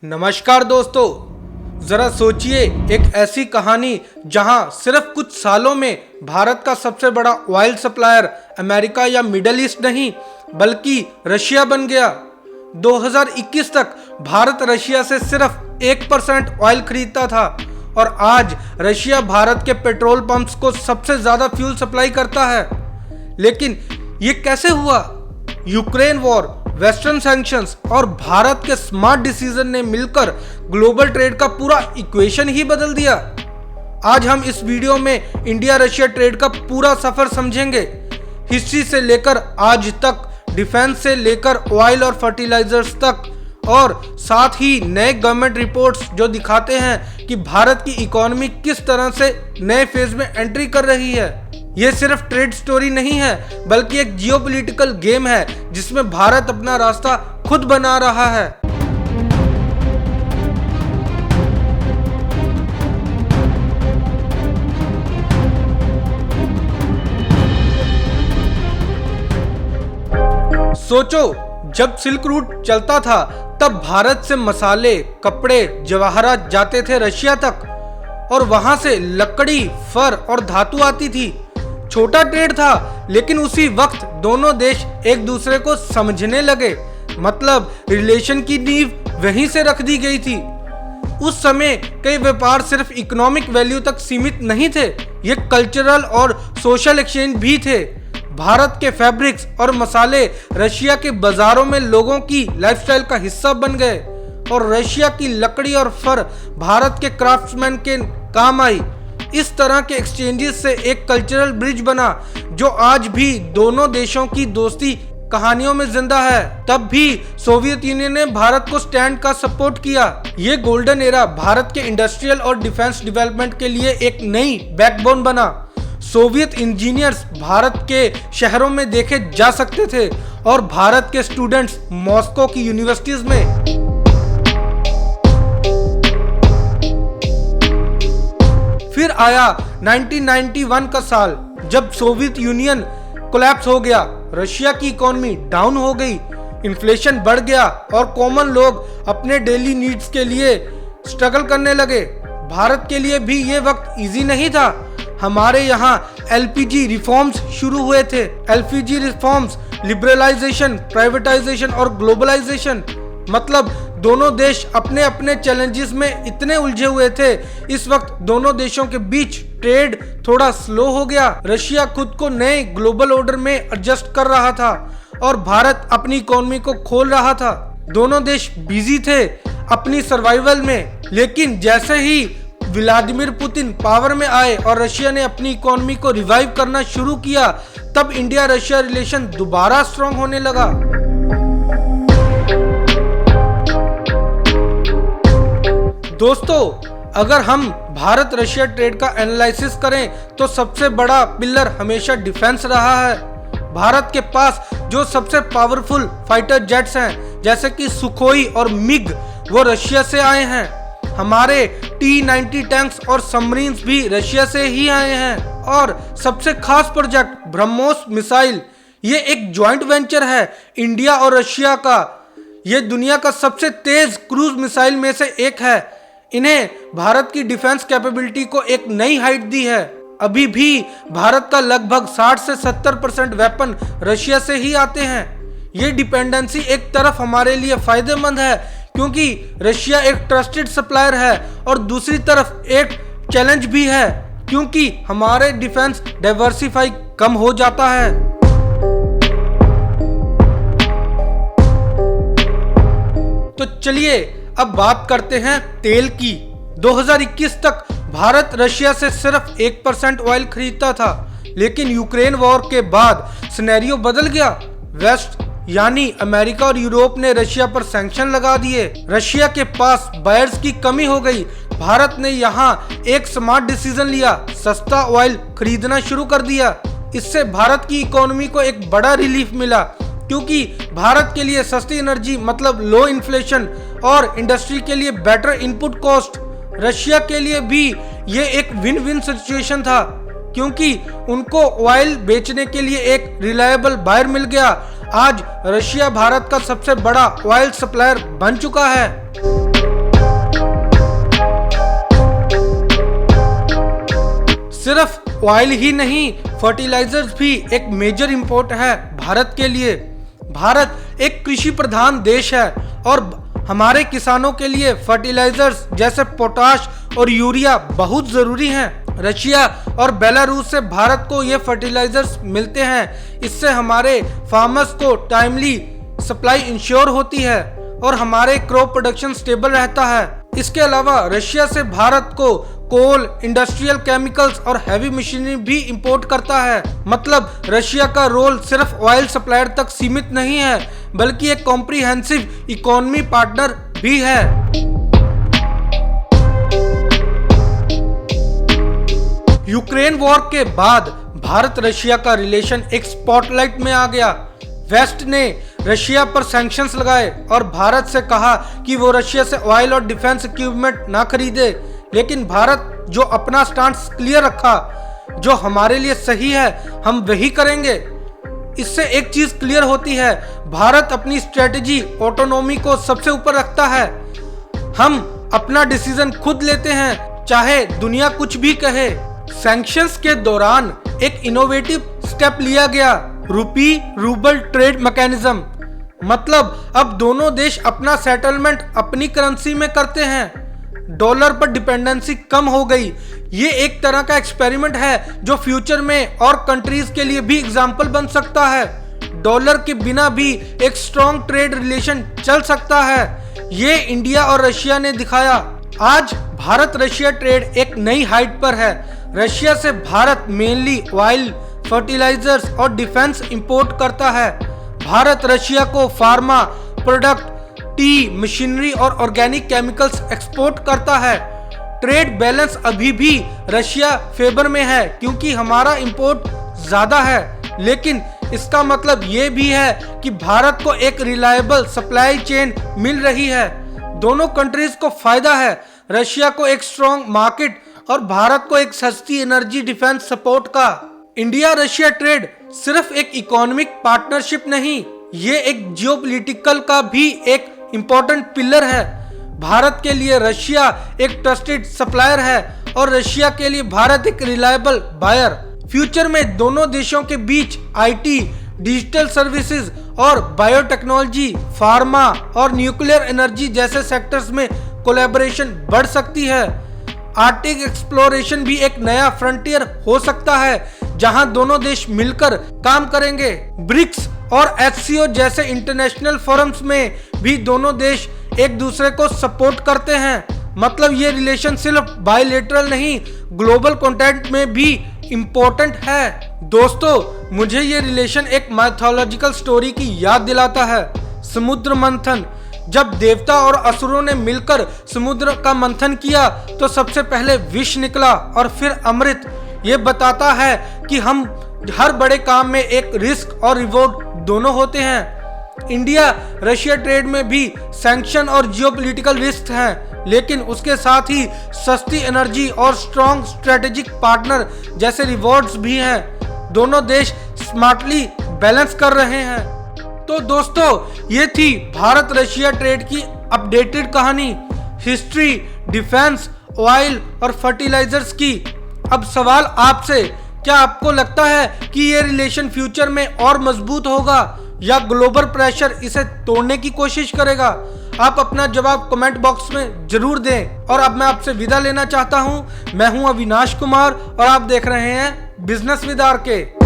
नमस्कार दोस्तों, जरा सोचिए एक ऐसी कहानी जहां सिर्फ कुछ सालों में भारत का सबसे बड़ा ऑयल सप्लायर अमेरिका या मिडिल ईस्ट नहीं बल्कि रशिया बन गया। 2021 तक भारत रशिया से सिर्फ 1% ऑयल खरीदता था और आज रशिया भारत के पेट्रोल पंप्स को सबसे ज्यादा फ्यूल सप्लाई करता है। लेकिन ये कैसे हुआ? यूक्रेन वॉर, वेस्टर्न सैंक्शंस और भारत के स्मार्ट डिसीजन ने मिलकर ग्लोबल ट्रेड का पूरा इक्वेशन ही बदल दिया। आज हम इस वीडियो में इंडिया रशिया ट्रेड का पूरा सफर समझेंगे, हिस्ट्री से लेकर आज तक, डिफेंस से लेकर ऑयल और फर्टिलाइजर्स तक, और साथ ही नए गवर्नमेंट रिपोर्ट्स जो दिखाते हैं कि भारत की इकोनॉमी किस तरह से नए फेज में एंट्री कर रही है। ये सिर्फ ट्रेड स्टोरी नहीं है बल्कि एक जियोपॉलिटिकल गेम है जिसमें भारत अपना रास्ता खुद बना रहा है। सोचो, जब सिल्क रूट चलता था तब भारत से मसाले, कपड़े, जवाहरात जाते थे रशिया तक और वहां से लकड़ी, फर और धातु आती थी। छोटा ट्रेड था लेकिन उसी वक्त दोनों देश एक दूसरे को समझने लगे, मतलब रिलेशन की नींव वहीं से रख दी गई थी। उस समय कई व्यापार सिर्फ इकोनॉमिक वैल्यू तक सीमित नहीं थे, ये कल्चरल और सोशल एक्सचेंज भी थे। भारत के फैब्रिक्स और मसाले रशिया के बाजारों में लोगों की लाइफस्टाइल का हिस्सा बन गए और रशिया की लकड़ी और फर भारत के क्राफ्ट्समैन के काम आई। इस तरह के एक्सचेंजेस से एक कल्चरल ब्रिज बना जो आज भी दोनों देशों की दोस्ती कहानियों में जिंदा है। तब भी सोवियत यूनियन ने भारत को स्टैंड का सपोर्ट किया। ये गोल्डन एरा भारत के इंडस्ट्रियल और डिफेंस डेवलपमेंट के लिए एक नई बैकबोन बना। सोवियत इंजीनियर्स भारत के शहरों में देखे जा सकते थे और भारत के स्टूडेंट्स मॉस्को की यूनिवर्सिटीज में। फिर आया 1991 का साल, जब सोवियत यूनियन कोलैप्स हो गया, रशिया की इकोनॉमी डाउन हो गई, इन्फ्लेशन बढ़ गया और कॉमन लोग अपने डेली नीड्स के लिए स्ट्रगल करने लगे। भारत के लिए भी ये वक्त इजी नहीं था। हमारे यहाँ एलपीजी रिफॉर्म्स शुरू हुए थे। एलपीजी रिफॉर्म्स, लिबरलाइजेशन, प्राइवेटाइजेशन और ग्लोबलाइजेशन, मतलब दोनों देश अपने अपने चैलेंजेस में इतने उलझे हुए थे। इस वक्त दोनों देशों के बीच ट्रेड थोड़ा स्लो हो गया। रशिया खुद को नए ग्लोबल ऑर्डर में एडजस्ट कर रहा था और भारत अपनी इकोनॉमी को खोल रहा था। दोनों देश बिजी थे अपनी सर्वाइवल में। लेकिन जैसे ही व्लादिमीर पुतिन पावर में आए और रशिया ने अपनी इकोनॉमी को रिवाइव करना शुरू किया, तब इंडिया रशिया रिलेशन दोबारा स्ट्रांग होने लगा। दोस्तों, अगर हम भारत रशिया ट्रेड का एनालिसिस करें तो सबसे बड़ा पिलर हमेशा डिफेंस रहा है। भारत के पास जो सबसे पावरफुल फाइटर जेट्स हैं जैसे कि सुखोई और मिग, वो रशिया से आए हैं। हमारे T-90 टैंक्स और सबमरीन्स भी रशिया से ही आए हैं। और सबसे खास प्रोजेक्ट ब्रह्मोस मिसाइल, ये एक ज्वाइंट वेंचर है इंडिया और रशिया का। ये दुनिया का सबसे तेज क्रूज मिसाइल में से एक है। इन्हें भारत की डिफेंस कैपेबिलिटी को एक नई हाइट दी है। अभी भी भारत का लगभग 60 से 70% वेपन रशिया से ही आते हैं। ये डिपेंडेंसी एक तरफ हमारे लिए फायदेमंद है क्योंकि रशिया एक ट्रस्टेड सप्लायर है और दूसरी तरफ एक चैलेंज भी है क्योंकि हमारे डिफेंस डाइवर्सिफाई कम हो जाता है। तो चलिए अब बात करते हैं तेल की। 2021 तक भारत रशिया से सिर्फ 1% ऑयल खरीदता था, लेकिन यूक्रेन वॉर के बाद सिनेरियो बदल गया। वेस्ट यानी अमेरिका और यूरोप ने रशिया पर सैंक्शन लगा दिए। रशिया के पास बायर्स की कमी हो गई। भारत ने यहाँ एक स्मार्ट डिसीजन लिया, सस्ता ऑयल खरीदना शुरू कर दिया। इससे भारत की इकोनॉमी को एक बड़ा रिलीफ मिला क्योंकि भारत के लिए सस्ती एनर्जी मतलब लो इन्फ्लेशन और इंडस्ट्री के लिए बेटर इनपुट कॉस्ट। रशिया के लिए भी ये एक विन विन सिचुएशन था क्योंकि उनको ऑयल बेचने के लिए एक रिलायबल बायर मिल गया। आज रशिया भारत का सबसे बड़ा ऑयल सप्लायर बन चुका है। सिर्फ ऑयल ही नहीं, फर्टिलाइजर्स भी एक मेजर इंपोर्ट है भारत के लिए। भारत एक कृषि प्रधान देश है और हमारे किसानों के लिए फर्टिलाइजर्स जैसे पोटाश और यूरिया बहुत जरूरी हैं। रशिया और बेलारूस से भारत को ये फर्टिलाइजर्स मिलते हैं। इससे हमारे फार्मर्स को टाइमली सप्लाई इंश्योर होती है और हमारे क्रॉप प्रोडक्शन स्टेबल रहता है। इसके अलावा रशिया से भारत को कोल, इंडस्ट्रियल केमिकल्स और हैवी मशीनरी भी इंपोर्ट करता है। मतलब रशिया का रोल सिर्फ ऑयल सप्लायर तक सीमित नहीं है, बल्कि एक कॉम्प्रिहेंसिव इकोनॉमी पार्टनर भी है। यूक्रेन वॉर के बाद भारत रशिया का रिलेशन एक स्पॉटलाइट में आ गया। वेस्ट ने रशिया पर सैंक्शंस लगाए और भारत से कहा कि वो रशिया से ऑयल और डिफेंस इक्विपमेंट ना खरीदे। लेकिन भारत जो अपना स्टैंड क्लियर रखा, जो हमारे लिए सही है हम वही करेंगे। इससे एक चीज क्लियर होती है, भारत अपनी स्ट्रेटेजी ऑटोनॉमी को सबसे ऊपर रखता है। हम अपना डिसीजन खुद लेते हैं, चाहे दुनिया कुछ भी कहे। सैंक्शंस के दौरान एक इनोवेटिव स्टेप लिया गया, रूपी रूबल ट्रेड मैकेनिज्म। मतलब अब दोनों देश अपना सेटलमेंट अपनी करेंसी में करते हैं। डॉलर पर डिपेंडेंसी कम हो गई। ये एक तरह का एक्सपेरिमेंट है जो फ्यूचर में और कंट्रीज के लिए भी एग्जाम्पल बन सकता है। डॉलर के बिना भी एक स्ट्रॉन्ग ट्रेड रिलेशन चल सकता है। ये इंडिया और रशिया ने दिखाया। आज भारत रशिया ट्रेड एक नई हाइट पर है। रशिया से भारत मेनली ऑयल, फर्टिलाइजर्स और डिफेंस इंपोर्ट करता है। भारत रशिया को फार्मा प्रोडक्ट, टी, मशीनरी और ऑर्गेनिक केमिकल्स एक्सपोर्ट करता है। ट्रेड बैलेंस अभी भी रशिया फेवर में है क्योंकि हमारा इंपोर्ट ज्यादा है। लेकिन इसका मतलब ये भी है कि भारत को एक रिलायबल सप्लाई चेन मिल रही है। दोनों कंट्रीज को फायदा है, रशिया को एक स्ट्रॉन्ग मार्केट और भारत को एक सस्ती एनर्जी डिफेंस सपोर्ट का। इंडिया रशिया ट्रेड सिर्फ एक इकोनॉमिक पार्टनरशिप नहीं, ये एक जियोपॉलिटिकल का भी एक इम्पोर्टेंट पिलर है। भारत के लिए रशिया एक ट्रस्टेड सप्लायर है और रशिया के लिए भारत एक रिलायबल बायर। फ्यूचर में दोनों देशों के बीच आईटी, डिजिटल सर्विसेज और बायोटेक्नोलॉजी, फार्मा और न्यूक्लियर एनर्जी जैसे सेक्टर्स में कोलैबोरेशन बढ़ सकती है। आर्कटिक एक्सप्लोरेशन भी एक नया फ्रंटियर हो सकता है जहां दोनों देश मिलकर काम करेंगे। ब्रिक्स और एचसीओ जैसे इंटरनेशनल फोरम्स में भी दोनों देश एक दूसरे को सपोर्ट करते हैं। मतलब ये रिलेशन सिर्फ बायलैटरल नहीं, ग्लोबल कॉन्टेक्ट में भी इम्पोर्टेंट है। दोस्तों, मुझे ये रिलेशन एक माइथोलॉजिकल स्टोरी की याद दिलाता है। समुद्र मंथन। जब देवता और असुरों ने मिलकर समुद्र का मंथन किया तो सबसे पहले विष निकला और फिर अमृत। ये बताता है कि हम हर बड़े काम में एक रिस्क और रिवॉर्ड दोनों होते हैं। इंडिया रशिया ट्रेड में भी सैंक्शन और जियोपॉलिटिकल रिस्क हैं, लेकिन उसके साथ ही सस्ती एनर्जी और स्ट्रॉन्ग स्ट्रेटेजिक पार्टनर जैसे रिवॉर्ड्स भी हैं। दोनों देश स्मार्टली बैलेंस कर रहे हैं। तो दोस्तों, ये थी भारत रशिया ट्रेड की अपडेटेड कहानी, हिस्ट्री, डिफेंस, ऑयल और फर्टिलाइजर्स की। अब सवाल आपसे, क्या आपको लगता है कि ये रिलेशन फ्यूचर में और मजबूत होगा या ग्लोबल प्रेशर इसे तोड़ने की कोशिश करेगा? आप अपना जवाब कमेंट बॉक्स में जरूर दें। और अब मैं आपसे विदा लेना चाहता हूं। मैं हूं अविनाश कुमार और आप देख रहे हैं बिजनेस विद आर के।